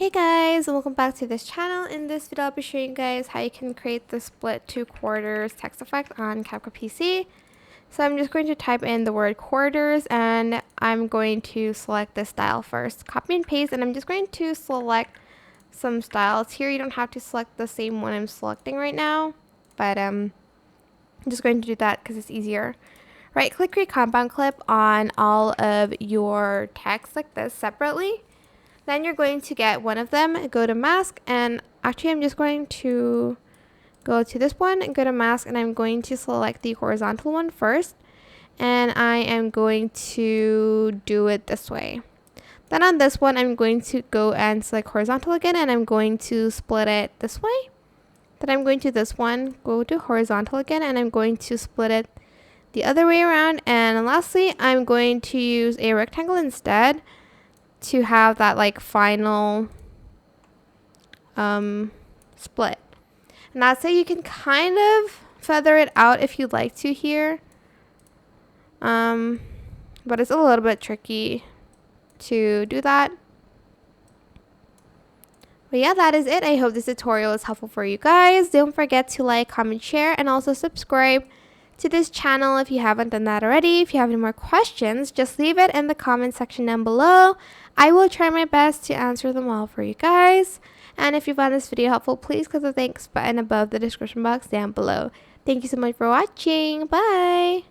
Hey guys, and welcome back to this channel. In this video I'll be showing you guys how you can create the split 2/4 text effect on CapCut PC. So I'm just going to type in the word quarters and I'm going to select this style first. Copy and paste, and I'm just going to select some styles here. You don't have to select the same one I'm selecting right now, but I'm just going to do that because it's easier. Right click, create compound clip on all of your text like this separately. Then you're going to get one of them, go to mask, and actually I'm just going to go to this one and go to mask, and I'm going to select the horizontal one first, and I am going to do it this way. Then on this one I'm going to go and select horizontal again, and I'm going to split it this way. Then I'm going to this one, go to horizontal again, and I'm going to split it the other way around. And lastly, I'm going to use a rectangle instead to have that like final split. And that's it. You can kind of feather it out if you'd like to here, but it's a little bit tricky to do that. But yeah, that is it. I hope this tutorial is helpful for you guys. Don't forget to like, comment, share, and also subscribe to this channel if you haven't done that already. If you have any more questions, just leave it in the comment section down below. I will try my best to answer them all for you guys. And if you found this video helpful, please click the thanks button above the description box down below. Thank you so much for watching. Bye!